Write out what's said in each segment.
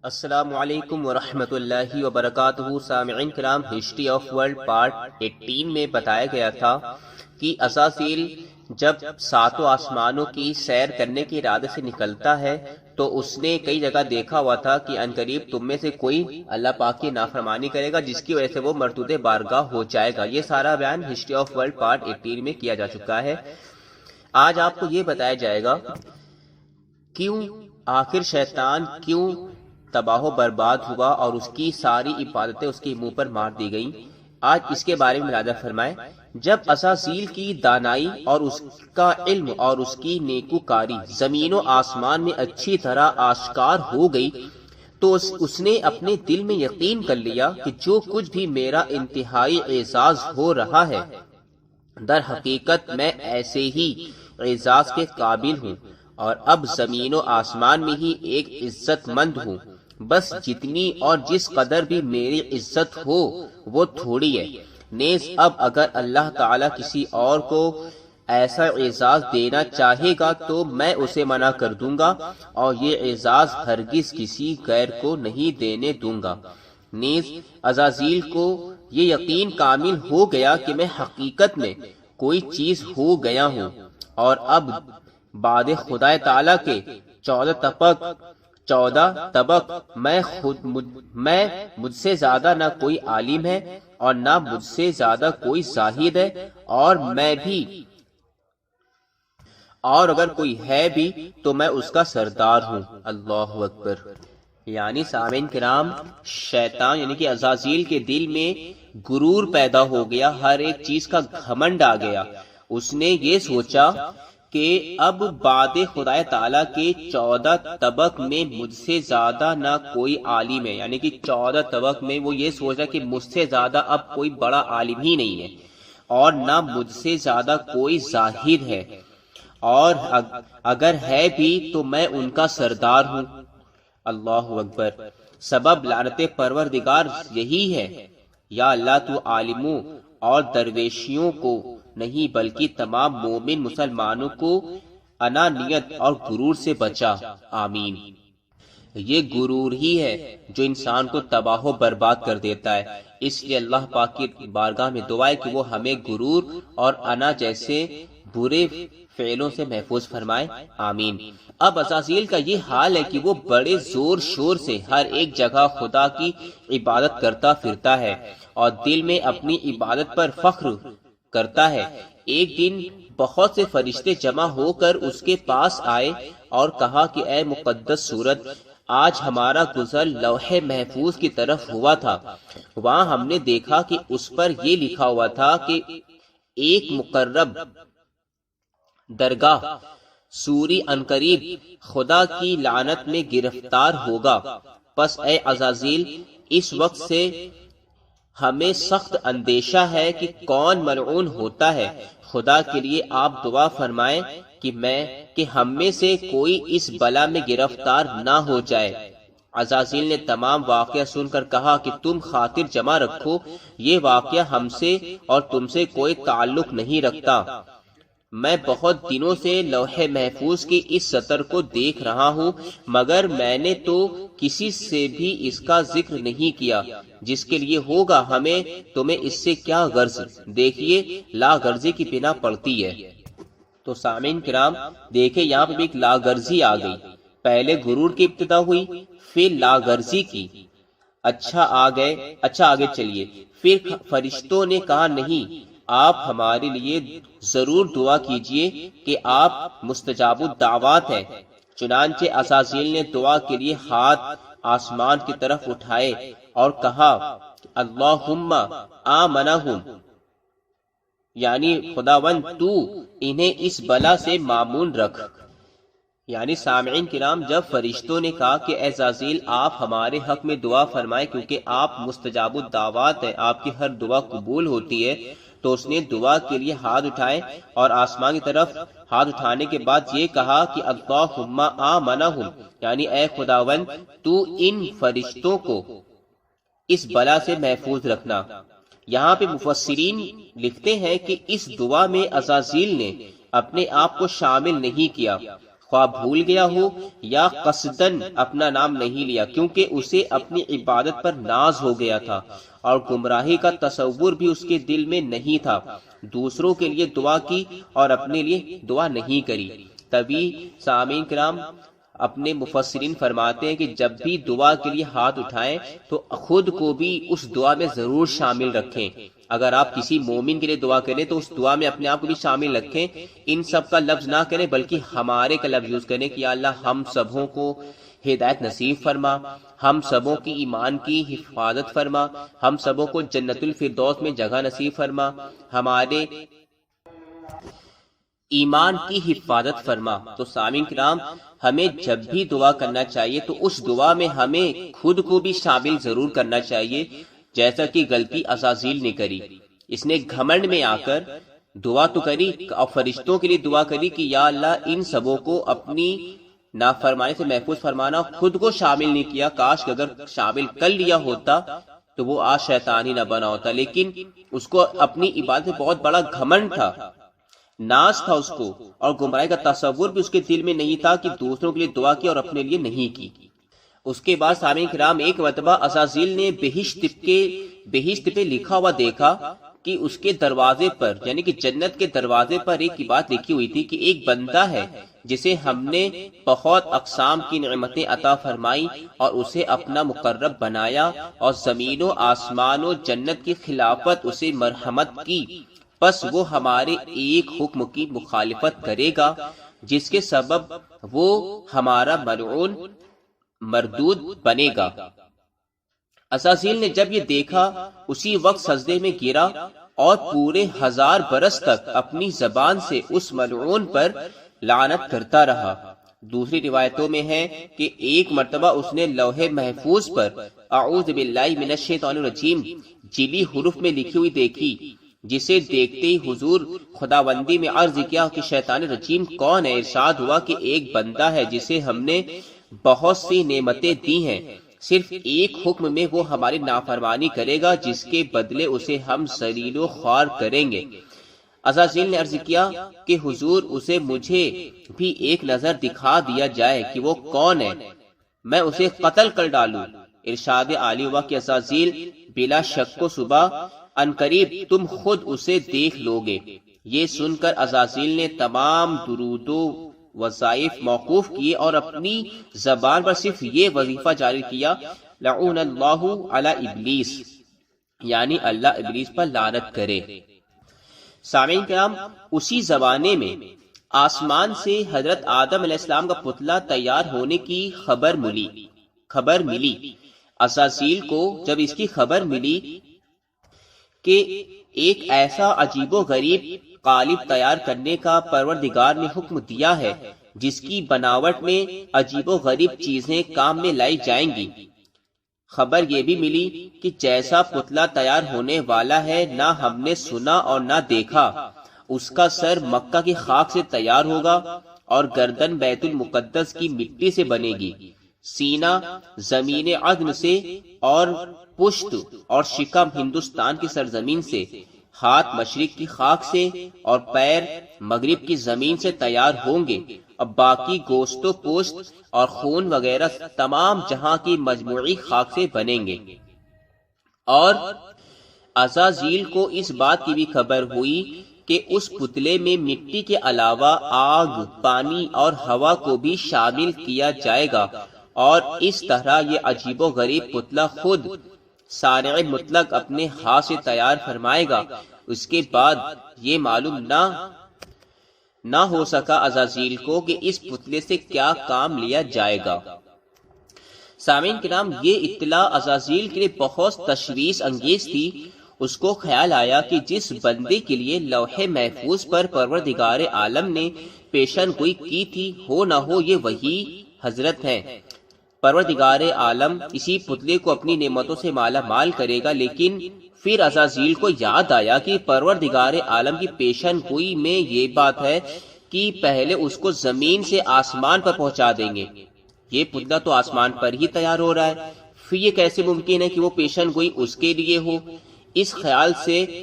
السلام علیکم ورحمۃ اللہ وبرکاتہ۔ سامعین کرام، ہسٹری آف ورلڈ پارٹ 18 میں بتایا گیا تھا کہ عزازیل جب ساتوں آسمانوں کی سیر کرنے کے ارادے سے نکلتا ہے تو اس نے کئی جگہ دیکھا ہوا تھا کہ عنقریب تم میں سے کوئی اللہ پاک کی نافرمانی کرے گا جس کی وجہ سے وہ مردود بارگاہ ہو جائے گا۔ یہ سارا بیان ہسٹری آف ورلڈ پارٹ 18 میں کیا جا چکا ہے۔ آج آپ کو یہ بتایا جائے گا کیوں آخر شیطان کیوں تباہ و برباد ہوا اور اس کی ساری عبادتیں اس کے منہ پر مار دی گئیں۔ آج اس کے بارے میں ملاحظہ فرمائیں۔ جب عزازیل کی دانائی اور اس کا علم اور اس کی نیکوکاری زمین و آسمان میں اچھی طرح آشکار ہو گئی تو اس نے اپنے دل میں یقین کر لیا کہ جو کچھ بھی میرا انتہائی اعزاز ہو رہا ہے در حقیقت میں ایسے ہی اعزاز کے قابل ہوں اور اب زمین و آسمان میں ہی ایک عزت مند ہوں۔ بس جتنی اور جس قدر بھی میری عزت ہو وہ تھوڑی ہے۔ نیز اب اگر اللہ تعالی کسی اور کو ایسا اعزاز دینا چاہے گا تو میں اسے منع کر دوں گا اور یہ اعزاز ہرگز کسی غیر کو نہیں دینے دوں گا۔ نیز عزازیل کو یہ یقین کامل ہو گیا کہ میں حقیقت میں کوئی چیز ہو گیا ہوں اور اب بعد خدا تعالی کے 14 طبق میں مجھ سے زیادہ نہ کوئی عالم ہے اور نہ مجھ سے زیادہ کوئی زاہد ہے اور اگر کوئی ہے بھی تو میں اس کا سردار ہوں۔ اللہ اکبر۔ یعنی سامعین کرام، شیطان یعنی کہ عزازیل کے دل میں غرور پیدا ہو گیا، ہر ایک چیز کا گھمنڈ آ گیا۔ اس نے یہ سوچا کہ اب بعد خدا تعالیٰ کے 14 طبق میں مجھ سے زیادہ نہ کوئی عالم ہے، یعنی کہ 14 طبق میں وہ یہ سوچ رہا کہ مجھ سے زیادہ اب کوئی بڑا عالم ہی نہیں ہے اور نہ مجھ سے زیادہ کوئی زاہد ہے، اور اگر ہے بھی تو میں ان کا سردار ہوں۔ اللہ اکبر۔ سبب لعنت پروردگار یہی ہے، یا اللہ تو عالموں اور درویشیوں کو نہیں بلکہ تمام مومن مسلمانوں کو انانیت اور غرور سے بچا۔ آمین۔ یہ غرور ہی ہے جو انسان کو تباہ و برباد کر دیتا ہے، اس لیے اللہ پاک کی بارگاہ میں دعا ہے کہ وہ ہمیں غرور اور انا جیسے برے فعلوں سے محفوظ فرمائے۔ آمین۔ اب عزازیل کا یہ حال ہے کہ وہ بڑے زور شور سے ہر ایک جگہ خدا کی عبادت کرتا پھرتا ہے اور دل میں اپنی عبادت پر فخر کرتا ہے۔ ایک دن بہت سے فرشتے جمع ہو کر اس کے پاس آئے اور کہا کہ اے مقدس صورت، آج ہمارا گزر لوح محفوظ کی طرف ہوا تھا، وہاں ہم نے دیکھا کہ اس پر یہ لکھا ہوا تھا کہ ایک مقرب درگاہ سوری عنقریب خدا کی لعنت میں گرفتار ہوگا۔ پس اے عزازیل، اس وقت سے ہمیں سخت اندیشہ ہے کہ کون ملعون ہوتا ہے۔ خدا کے لیے آپ دعا فرمائیں کہ ہم میں سے کوئی اس بلا میں گرفتار نہ ہو جائے۔ عزازیل نے تمام واقعہ سن کر کہا کہ تم خاطر جمع رکھو، یہ واقعہ ہم سے اور تم سے کوئی تعلق نہیں رکھتا۔ میں بہت دنوں سے لوح محفوظ کی اس سطر کو دیکھ رہا ہوں، مگر میں نے تو کسی سے بھی اس کا ذکر نہیں کیا۔ جس کے لیے ہوگا ہمیں تمہیں اس سے کیا غرض؟ دیکھیے لا غرضی کی بنا پڑتی ہے۔ تو سامعین کرام دیکھیں، یہاں پہ بھی ایک لا غرضی آ گئی۔ پہلے غرور کی ابتدا ہوئی، پھر لا غرضی کی۔ اچھا آگے چلیے۔ پھر فرشتوں نے کہا نہیں، آپ ہمارے لیے ضرور دعا کیجئے کہ آپ مستجاب الدعوات ہیں۔ چنانچہ عزازیل نے دعا کے لیے ہاتھ آسمان کی طرف اٹھائے اور کہا اللہم آمنہم، یعنی خداوند تو انہیں اس بلا سے معمون رکھ۔ یعنی سامعین کرام، جب فرشتوں نے کہا کہ اے عزازیل آپ ہمارے حق میں دعا فرمائیں کیونکہ آپ مستجاب الدعوات ہیں، آپ کی ہر دعا قبول ہوتی ہے، تو اس نے دعا کے لیے ہاتھ اٹھائے اور آسمان کی طرف ہاتھ اٹھانے کے بعد یہ کہا کہ اللہم آمنہم، یعنی اے خداوند تو ان فرشتوں کو اس بلا سے محفوظ رکھنا۔ یہاں پہ مفسرین لکھتے ہیں کہ اس دعا میں عزازیل نے اپنے آپ کو شامل نہیں کیا، خواہ بھول گیا ہو یا قصدن اپنا نام نہیں لیا، کیونکہ اسے اپنی عبادت پر ناز ہو گیا تھا اور گمراہی کا تصور بھی اس کے دل میں نہیں تھا، دوسروں کے لیے دعا کی اور اپنے لیے دعا نہیں کری۔ تبھی سامعین کرام اپنے مفسرین فرماتے ہیں کہ جب بھی دعا کے لیے ہاتھ اٹھائیں تو خود کو بھی اس دعا میں ضرور شامل رکھیں۔ اگر آپ کسی مومن کے لیے دعا کریں تو اس دعا میں اپنے آپ کو بھی شامل رکھیں، ان سب کا لفظ نہ کریں بلکہ ہمارے کا لفظ یوز کریں کہ یا اللہ ہم سبوں کو ہدایت نصیب فرما، ہم سبوں کی ایمان کی حفاظت فرما، ہم سبوں کو جنت الفردوس میں جگہ نصیب فرما، ہمارے ایمان کی حفاظت فرما۔ تو سامعین کرام ہمیں جب بھی دعا کرنا چاہیے تو اس دعا میں ہمیں خود کو بھی شامل ضرور کرنا چاہیے، جیسا کہ غلطی عزازیل نے کری۔ اس نے گھمنڈ میں آ کر دعا تو کری اور فرشتوں کے لیے دعا کری کہ یا اللہ ان سبوں کو اپنی نافرمانی سے محفوظ فرمانا، خود کو شامل نہیں کیا۔ کاش کہ اگر شامل کر لیا ہوتا تو وہ آج شیطان ہی نہ بنا ہوتا، لیکن اس کو اپنی عبادت میں بہت بڑا گھمنڈ تھا، ناز تھا اس کو، اور گمراہی کا تصور بھی اس کے دل میں نہیں تھا کہ دوسروں کے لیے دعا کی اور اپنے لیے نہیں کی۔ اس کے بعد سامعین کرام ایک مرتبہ عزازیل نے بہشت پہ لکھا ہوا دیکھا کہ اس کے دروازے پر یعنی کہ جنت کے دروازے پر ایک بات لکھی ہوئی تھی کہ ایک بندہ ہے جسے ہم نے بہت اقسام کی نعمتیں عطا فرمائی اور اسے اپنا مقرب بنایا اور زمین و آسمان و جنت کی خلافت اسے مرحمت کی، بس وہ ہمارے ایک حکم کی مخالفت کرے گا جس کے سبب وہ ہمارا ملعون مردود بنے گا۔ عزازیل نے جب یہ دیکھا اسی وقت سجدے میں گرا اور پورے 1000 برس تک اپنی زبان سے اس ملعون پر لعنت کرتا رہا۔ دوسری روایتوں میں ہے کہ ایک مرتبہ اس نے لوح محفوظ پر اعوذ باللہ من الشیطان الرجیم جیلی حروف میں لکھی ہوئی دیکھی، جسے دیکھتے ہی حضور خداوندی میں عرض کیا کہ شیطان رجیم کون ہے؟ ارشاد ہوا کہ ایک بندہ ہے جسے ہم نے بہت سی نعمتیں دی ہیں، صرف ایک حکم میں وہ ہماری نافرمانی کرے گا جس کے بدلے اسے ہم ذلیل و خوار کریں گے۔ عزازیل نے عرض کیا کہ حضور اسے مجھے بھی ایک نظر دکھا دیا جائے کہ وہ کون ہے، میں اسے قتل کر ڈالوں۔ ارشاد عالی ہوا کہ عزازیل بلا شک و شبہ عنقریب تم خود اسے دیکھ لو گے۔ یہ سن کر عزازیل نے تمام درود و وظائف موقوف کیے اور اپنی زبان پر صرف یہ وظیفہ جاری کیا، لعن اللہ علی ابلیس، یعنی اللہ ابلیس پر لعنت کرے۔ سامعین کرام اسی زمانے میں آسمان سے حضرت آدم علیہ السلام کا پتلا تیار ہونے کی خبر ملی۔ عزازیل کو جب اس کی خبر ملی کہ ایک ایسا عجیب و غریب قالب تیار کرنے کا پروردگار نے حکم دیا ہے جس کی بناوٹ میں عجیب و غریب چیزیں کام میں لائی جائیں گی، خبر یہ بھی ملی کہ جیسا پتلا تیار ہونے والا ہے نہ ہم نے سنا اور نہ دیکھا، اس کا سر مکہ کی خاک سے تیار ہوگا اور گردن بیت المقدس کی مٹی سے بنے گی، سینہ زمین عدن سے اور پشت اور شکم ہندوستان کی سرزمین سے، ہاتھ مشرق کی خاک سے اور پیر مغرب کی زمین سے تیار ہوں گے، اب باقی گوشت و پوست اور خون وغیرہ تمام جہاں کی مجموعی خاک سے بنیں گے۔ اور عزازیل کو اس بات کی بھی خبر ہوئی کہ اس پتلے میں مٹی کے علاوہ آگ، پانی اور ہوا کو بھی شامل کیا جائے گا، اور اس طرح یہ عجیب و غریب پتلا خود صانع مطلق اپنے ہاتھ سے تیار فرمائے گا۔ اس کے بعد یہ معلوم نہ ہو سکا عزازیل کو کہ اس پتلے سے کیا کام لیا جائے گا۔ سامعین کرام یہ اطلاع عزازیل کے لیے بہت تشویش انگیز تھی۔ اس کو خیال آیا کہ جس بندے کے لیے لوح محفوظ پر پروردگار عالم نے پیشن گوئی کی تھی ہو نہ ہو یہ وہی حضرت ہیں۔ پروردگار عالم اسی پتلے کو اپنی نعمتوں سے مالا مال کرے گا، لیکن پھر عزازیل کو یاد آیا کہ پروردگار عالم کی پیشن گوئی میں یہ بات ہے کہ پہلے اس کو زمین سے آسمان پر پہنچا دیں گے، یہ پتلا تو آسمان پر ہی تیار ہو رہا ہے، پھر یہ کیسے ممکن ہے کہ وہ پیشن گوئی اس کے لیے ہو؟ اس خیال نے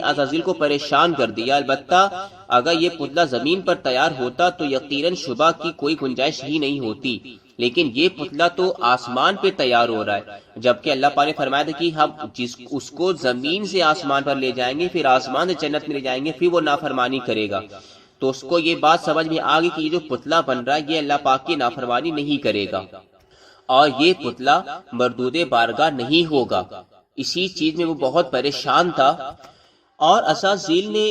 عزازیل کو پریشان کر دیا۔ البتہ اگر یہ پتلا زمین پر تیار ہوتا تو یقیناً شبہ کی کوئی گنجائش ہی نہیں ہوتی، لیکن یہ پتلا تو آسمان پہ تیار ہو رہا ہے، جبکہ اللہ پاک نے فرمایا تھا کہ ہم اس کو زمین سے آسمان پر لے جائیں گے، پھر آسمان سے جنت میں لے جائیں گے، پھر وہ نافرمانی کرے گا۔ تو اس کو یہ بات سمجھ میں آ گئی کہ یہ جو پتلا بن رہا ہے یہ اللہ پاک کی نافرمانی نہیں کرے گا اور یہ پتلا مردود بارگاہ نہیں ہوگا۔ اسی چیز میں وہ بہت پریشان تھا، اور عزازیل نے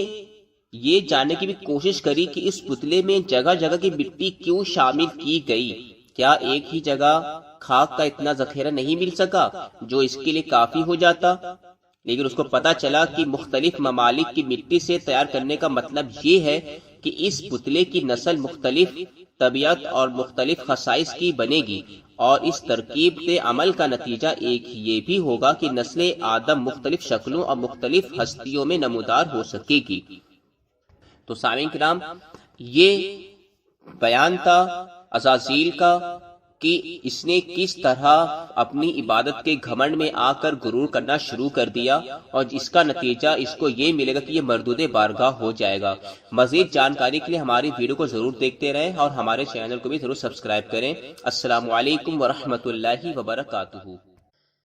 یہ جاننے کی بھی کوشش کری کہ اس پتلے میں جگہ جگہ کی مٹی کیوں شامل کی گئی، کیا ایک ہی جگہ خاک کا اتنا ذخیرہ نہیں مل سکا جو اس کے لیے کافی ہو جاتا؟ لیکن اس کو پتا چلا کہ مختلف ممالک کی مٹی سے تیار کرنے کا مطلب یہ ہے کہ اس پتلے کی نسل مختلف طبیعت اور مختلف خصائص کی بنے گی، اور اس ترکیب سے عمل کا نتیجہ ایک یہ بھی ہوگا کہ نسل آدم مختلف شکلوں اور مختلف ہستیوں میں نمودار ہو سکے گی۔ تو سامعین کرام، یہ بیان تھا عزازیل کا کہ اس نے کس طرح اپنی عبادت کے گھمنڈ میں آ کر غرور کرنا شروع کر دیا، اور اس کا نتیجہ اس کو یہ ملے گا کہ یہ مردود بارگاہ ہو جائے گا۔ مزید جانکاری کے لیے ہماری ویڈیو کو ضرور دیکھتے رہیں اور ہمارے چینل کو بھی ضرور سبسکرائب کریں۔ السلام علیکم ورحمۃ اللہ وبرکاتہ۔